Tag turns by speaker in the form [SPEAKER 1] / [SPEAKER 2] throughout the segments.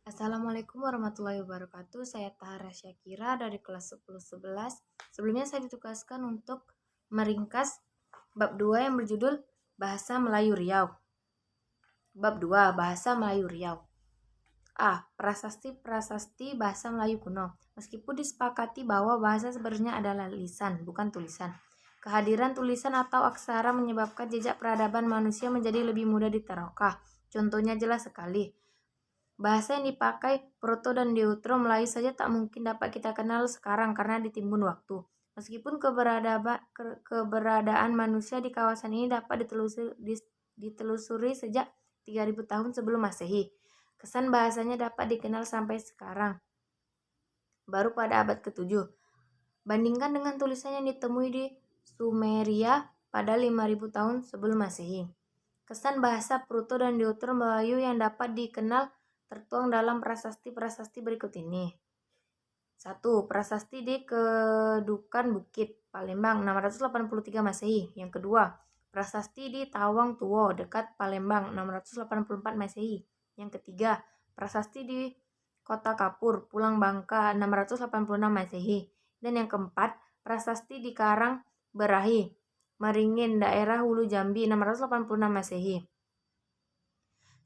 [SPEAKER 1] Assalamualaikum warahmatullahi wabarakatuh. Saya Tahara Syakira dari kelas 10-11. Sebelumnya saya ditugaskan untuk meringkas bab 2 yang berjudul Bahasa Melayu Riau. Bab 2, Bahasa Melayu Riau. A. Prasasti-prasasti bahasa Melayu kuno. Meskipun disepakati bahwa bahasa sebenarnya adalah lisan, bukan tulisan. Kehadiran tulisan atau aksara menyebabkan jejak peradaban manusia menjadi lebih mudah diteroka. Contohnya jelas sekali. Bahasa yang dipakai Proto dan Deutero Melayu saja tak mungkin dapat kita kenal sekarang karena ditimbun waktu. Meskipun keberadaan manusia di kawasan ini dapat ditelusuri sejak 3000 tahun sebelum Masehi, kesan bahasanya dapat dikenal sampai sekarang, baru pada abad ke-7. Bandingkan dengan tulisan yang ditemui di Sumeria pada 5000 tahun sebelum Masehi. Kesan bahasa Proto dan Deutero Melayu yang dapat dikenal tertuang dalam prasasti-prasasti berikut ini. 1. Prasasti di Kedukan Bukit, Palembang, 683 Masehi. Yang kedua, prasasti di Tawang Tuwo, dekat Palembang, 684 Masehi. Yang ketiga, prasasti di Kota Kapur, Pulang Bangka, 686 Masehi. Dan yang keempat, prasasti di Karang Berahi, Meringin, daerah Hulu Jambi, 686 Masehi.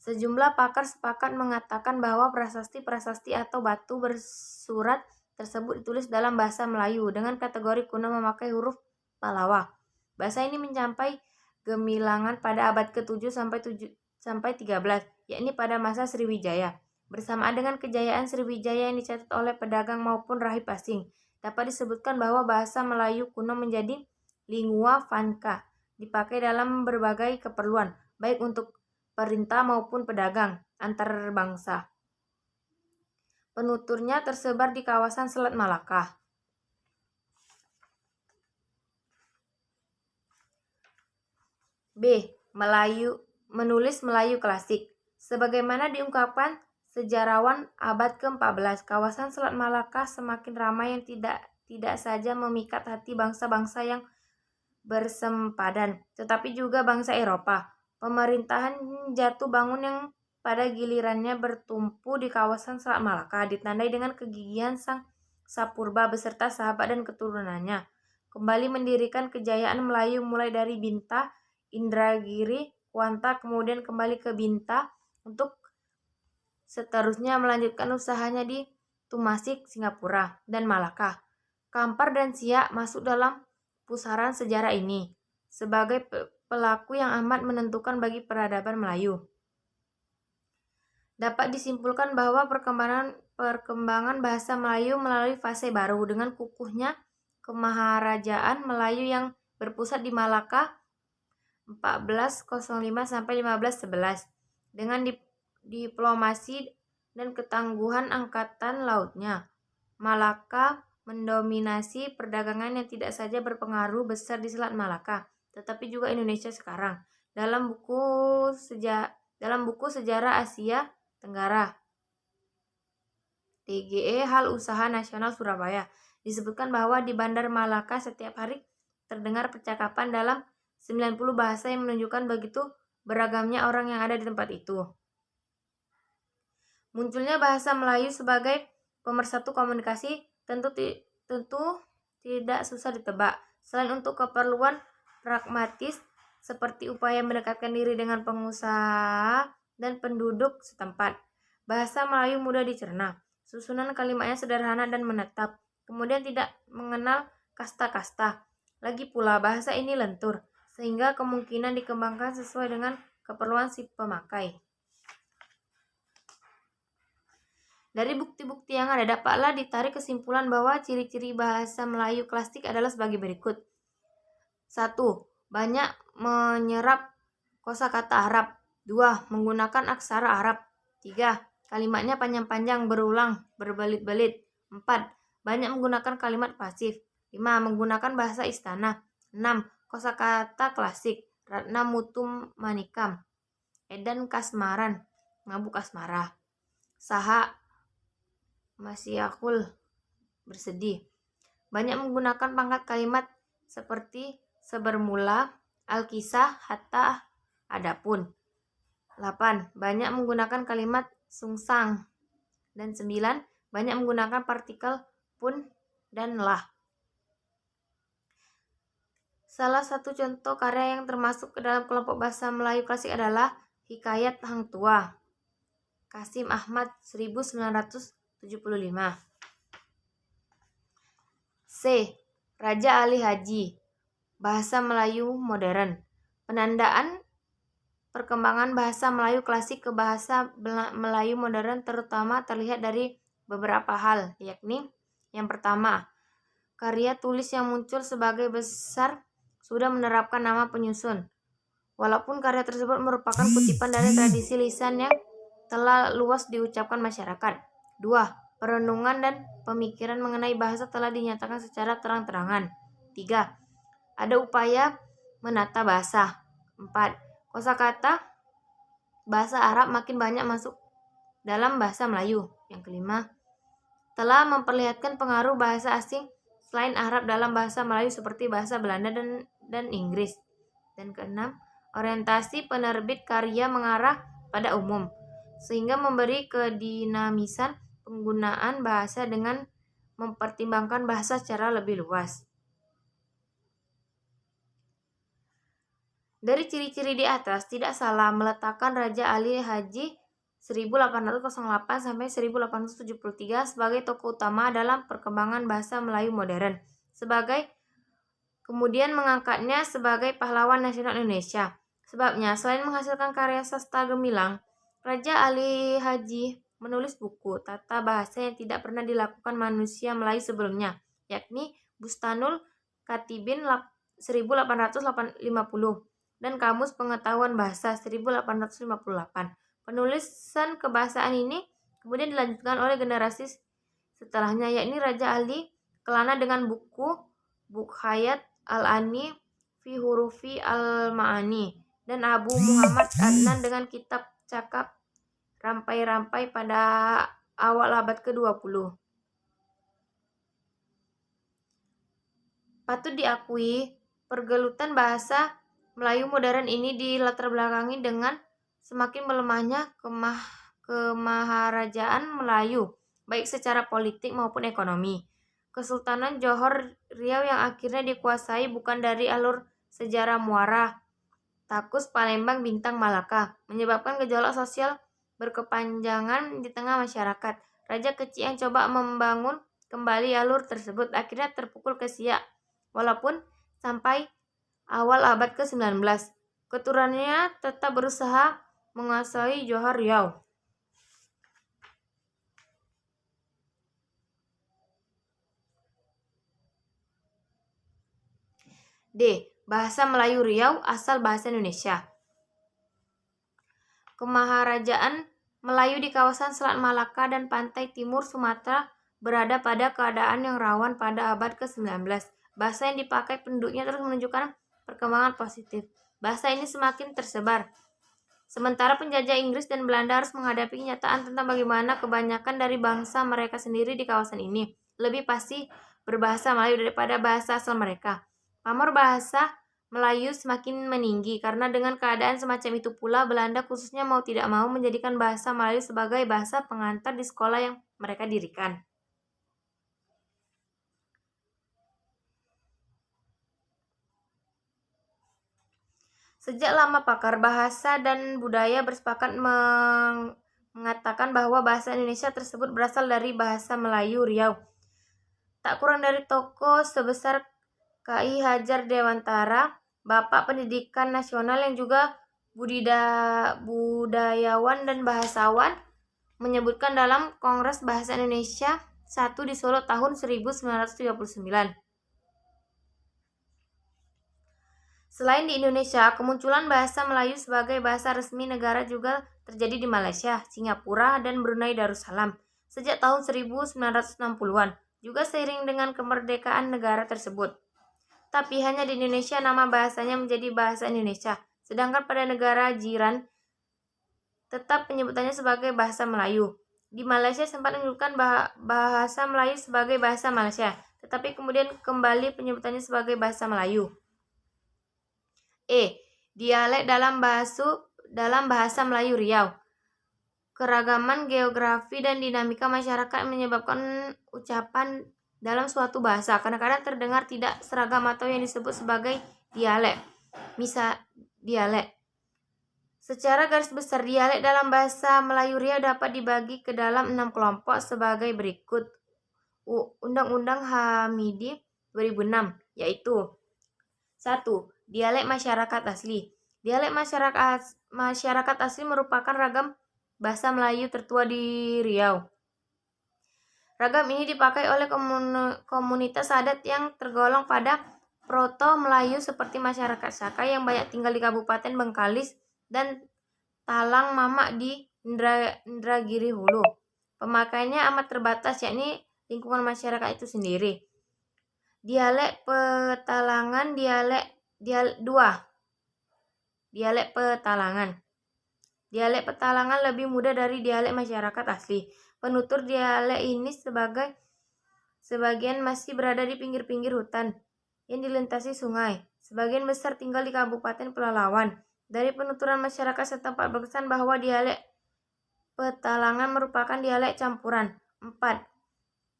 [SPEAKER 1] Sejumlah pakar sepakat mengatakan bahwa prasasti-prasasti atau batu bersurat tersebut ditulis dalam bahasa Melayu dengan kategori kuno memakai huruf Palawa. Bahasa ini mencapai gemilangan pada abad ke-7 sampai 13, yakni pada masa Sriwijaya. Bersamaan dengan kejayaan Sriwijaya yang dicatat oleh pedagang maupun rahib asing, dapat disebutkan bahwa bahasa Melayu kuno menjadi lingua franca, dipakai dalam berbagai keperluan, baik untuk perintah maupun pedagang antar bangsa. Penuturnya tersebar di kawasan Selat Malaka. B. Menulis Melayu klasik. Sebagaimana diungkapkan sejarawan abad ke-14, kawasan Selat Malaka semakin ramai yang tidak saja memikat hati bangsa-bangsa yang bersempadan, tetapi juga bangsa Eropa. Pemerintahan jatuh bangun yang pada gilirannya bertumpu di kawasan Selat Malaka ditandai dengan kegigihan sang Sapurba beserta sahabat dan keturunannya kembali mendirikan kejayaan Melayu mulai dari Binta, Indragiri, Kuanta, kemudian kembali ke Binta untuk seterusnya melanjutkan usahanya di Tumasik, Singapura, dan Malaka. Kampar dan Siak masuk dalam pusaran sejarah ini sebagai pelaku yang amat menentukan bagi peradaban Melayu. Dapat disimpulkan bahwa perkembangan bahasa Melayu melalui fase baru dengan kukuhnya kemaharajaan Melayu yang berpusat di Malaka 1405 sampai 1511 dengan diplomasi dan ketangguhan angkatan lautnya. Malaka mendominasi perdagangan yang tidak saja berpengaruh besar di Selat Malaka, tetapi juga Indonesia sekarang. Dalam buku Sejarah Asia Tenggara TGE Hal Usaha Nasional Surabaya disebutkan bahwa di Bandar Malaka setiap hari terdengar percakapan dalam 90 bahasa yang menunjukkan begitu beragamnya orang yang ada di tempat itu. Munculnya bahasa Melayu sebagai pemersatu komunikasi tentu tidak susah ditebak. Selain untuk keperluan pragmatis seperti upaya mendekatkan diri dengan pengusaha dan penduduk setempat, bahasa Melayu mudah dicerna. Susunan kalimatnya sederhana dan menetap, kemudian tidak mengenal kasta-kasta. Lagi pula bahasa ini lentur, sehingga kemungkinan dikembangkan sesuai dengan keperluan si pemakai. Dari bukti-bukti yang ada, dapatlah ditarik kesimpulan bahwa ciri-ciri bahasa Melayu klasik adalah sebagai berikut. 1. Banyak menyerap kosakata Arab. 2. Menggunakan aksara Arab. 3. Kalimatnya panjang-panjang, berulang, berbelit-belit. 4. Banyak menggunakan kalimat pasif. 5. Menggunakan bahasa istana. 6. Kosakata klasik. Ratna Mutum Manikam. Edan Kasmaran. Mabuk Asmara. Saha Masyakul bersedih. Banyak menggunakan pangkat kalimat seperti sebermula, alkisah, hatta, adapun. 8. Banyak menggunakan kalimat sungsang. Dan 9. Banyak menggunakan partikel pun dan lah. Salah satu contoh karya yang termasuk ke dalam kelompok bahasa Melayu klasik adalah Hikayat Hang Tua, Kasim Ahmad 1975. C. Raja Ali Haji, Bahasa Melayu Modern. Penandaan perkembangan bahasa Melayu klasik ke bahasa Melayu modern terutama terlihat dari beberapa hal, yakni yang pertama, karya tulis yang muncul sebagai besar sudah menerapkan nama penyusun, walaupun karya tersebut merupakan kutipan dari tradisi lisan yang telah luas diucapkan masyarakat. 2. Perenungan dan pemikiran mengenai bahasa telah dinyatakan secara terang-terangan. 3. Ada upaya menata bahasa. 4. Kosakata bahasa Arab makin banyak masuk dalam bahasa Melayu. Yang kelima, telah memperlihatkan pengaruh bahasa asing selain Arab dalam bahasa Melayu seperti bahasa Belanda dan Inggris. Dan keenam, orientasi penerbit karya mengarah pada umum, sehingga memberi kedinamisan penggunaan bahasa dengan mempertimbangkan bahasa secara lebih luas. Dari ciri-ciri di atas, tidak salah meletakkan Raja Ali Haji 1808 sampai 1873 sebagai tokoh utama dalam perkembangan bahasa Melayu modern, kemudian mengangkatnya sebagai pahlawan nasional Indonesia. Sebabnya, selain menghasilkan karya sastra gemilang, Raja Ali Haji menulis buku tata bahasa yang tidak pernah dilakukan manusia Melayu sebelumnya, yakni Bustanul Katibin 1850 dan Kamus Pengetahuan Bahasa 1858. Penulisan kebahasaan ini kemudian dilanjutkan oleh generasi setelahnya, yakni Raja Ali Kelana dengan buku Bukhayat Al-Ani fi Hurufi Al-Ma'ani dan Abu Muhammad Adnan dengan kitab Cakap Rampai-Rampai pada awal abad ke-20. Patut diakui, pergelutan bahasa Melayu modern ini dilatar belakangi dengan semakin melemahnya kemaharajaan Melayu, baik secara politik maupun ekonomi. Kesultanan Johor Riau yang akhirnya dikuasai bukan dari alur sejarah Muara, Takus, Palembang, Bintang, Malaka, menyebabkan gejolak sosial berkepanjangan di tengah masyarakat. Raja kecil yang coba membangun kembali alur tersebut akhirnya terpukul ke Siak, walaupun sampai awal abad ke-19, keturunannya tetap berusaha menguasai Johor Riau. D. Bahasa Melayu Riau asal bahasa Indonesia. Kemaharajaan Melayu di kawasan Selat Malaka dan pantai timur Sumatera berada pada keadaan yang rawan pada abad ke-19. Bahasa yang dipakai penduduknya terus menunjukkan perkembangan positif. Bahasa ini semakin tersebar. Sementara penjajah Inggris dan Belanda harus menghadapi kenyataan tentang bagaimana kebanyakan dari bangsa mereka sendiri di kawasan ini lebih pasti berbahasa Melayu daripada bahasa asal mereka. Pamor bahasa Melayu semakin meninggi karena dengan keadaan semacam itu pula Belanda khususnya mau tidak mau menjadikan bahasa Melayu sebagai bahasa pengantar di sekolah yang mereka dirikan. Sejak lama pakar bahasa dan budaya bersepakat mengatakan bahwa bahasa Indonesia tersebut berasal dari bahasa Melayu Riau. Tak kurang dari tokoh sebesar K.I. Hajar Dewantara, Bapak Pendidikan Nasional yang juga budayawan dan bahasawan, menyebutkan dalam Kongres Bahasa Indonesia 1 di Solo tahun 1939. Selain di Indonesia, kemunculan bahasa Melayu sebagai bahasa resmi negara juga terjadi di Malaysia, Singapura, dan Brunei Darussalam sejak tahun 1960-an, juga seiring dengan kemerdekaan negara tersebut. Tapi hanya di Indonesia nama bahasanya menjadi bahasa Indonesia, sedangkan pada negara jiran tetap penyebutannya sebagai bahasa Melayu. Di Malaysia sempat menunjukkan bahasa Melayu sebagai bahasa Malaysia, tetapi kemudian kembali penyebutannya sebagai bahasa Melayu. Dialek dalam bahasa Melayu Riau. Keragaman geografi dan dinamika masyarakat menyebabkan ucapan dalam suatu bahasa kadang-kadang terdengar tidak seragam atau yang disebut sebagai dialek. Misal dialek. Secara garis besar, dialek dalam bahasa Melayu Riau dapat dibagi ke dalam 6 kelompok sebagai berikut. Undang-Undang Hamidi 2006, yaitu 1. Dialek masyarakat asli. Dialek masyarakat asli merupakan ragam bahasa Melayu tertua di Riau. Ragam ini dipakai oleh komunitas adat yang tergolong pada Proto-Melayu seperti masyarakat Saka yang banyak tinggal di Kabupaten Bengkalis dan Talang Mamak di Indragiri Hulu. Pemakaiannya amat terbatas, yakni lingkungan masyarakat itu sendiri. Dialek Petalangan. Dialek Petalangan. Dialek Petalangan lebih mudah dari dialek masyarakat asli. Penutur dialek ini sebagian masih berada di pinggir-pinggir hutan yang dilintasi sungai. Sebagian besar tinggal di Kabupaten Pelalawan. Dari penuturan masyarakat setempat berkesan bahwa dialek Petalangan merupakan dialek campuran 4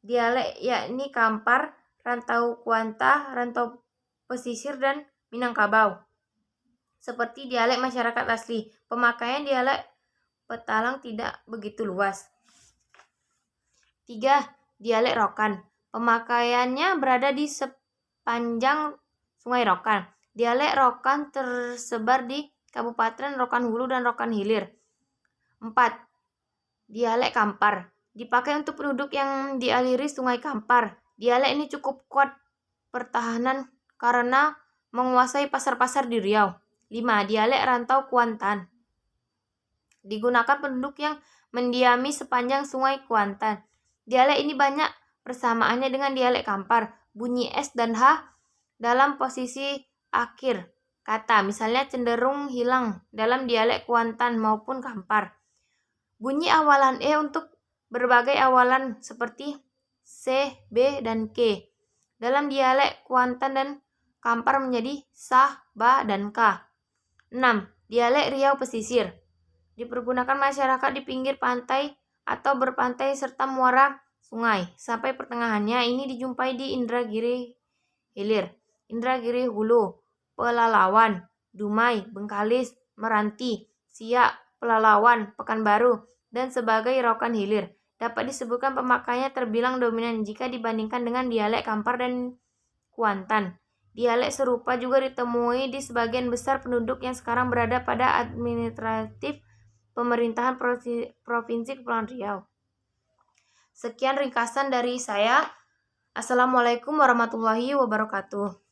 [SPEAKER 1] dialek, yakni Kampar, Rantau Kuanta, Rantau Pesisir, dan Minangkabau. Seperti dialek masyarakat asli, pemakaian dialek Petalang tidak begitu luas. 3. Dialek Rokan. Pemakaiannya berada di sepanjang Sungai Rokan. Dialek Rokan tersebar di Kabupaten Rokan Hulu dan Rokan Hilir. 4. Dialek Kampar. Dipakai untuk penduduk yang dialiri Sungai Kampar. Dialek ini cukup kuat pertahanan karena menguasai pasar-pasar di Riau. 5. Dialek Rantau Kuantan. Digunakan penduduk yang mendiami sepanjang Sungai Kuantan. Dialek ini banyak persamaannya dengan dialek Kampar. Bunyi S dan H dalam posisi akhir kata, misalnya cenderung hilang dalam dialek Kuantan maupun Kampar. Bunyi awalan E untuk berbagai awalan seperti C, B, dan K. Dalam dialek Kuantan dan Kampar menjadi Sa, Ba, dan K. 6. Dialek Riau Pesisir. Dipergunakan masyarakat di pinggir pantai atau berpantai serta muara sungai. Sampai pertengahannya ini dijumpai di Indragiri Hilir, Indragiri Hulu, Pelalawan, Dumai, Bengkalis, Meranti, Siak, Pelalawan, Pekanbaru, dan sebagai Rokan Hilir. Dapat disebutkan pemakaiannya terbilang dominan jika dibandingkan dengan dialek Kampar dan Kuantan. Dialek serupa juga ditemui di sebagian besar penduduk yang sekarang berada pada administratif pemerintahan Provinsi Kepulauan Riau. Sekian ringkasan dari saya. Assalamualaikum warahmatullahi wabarakatuh.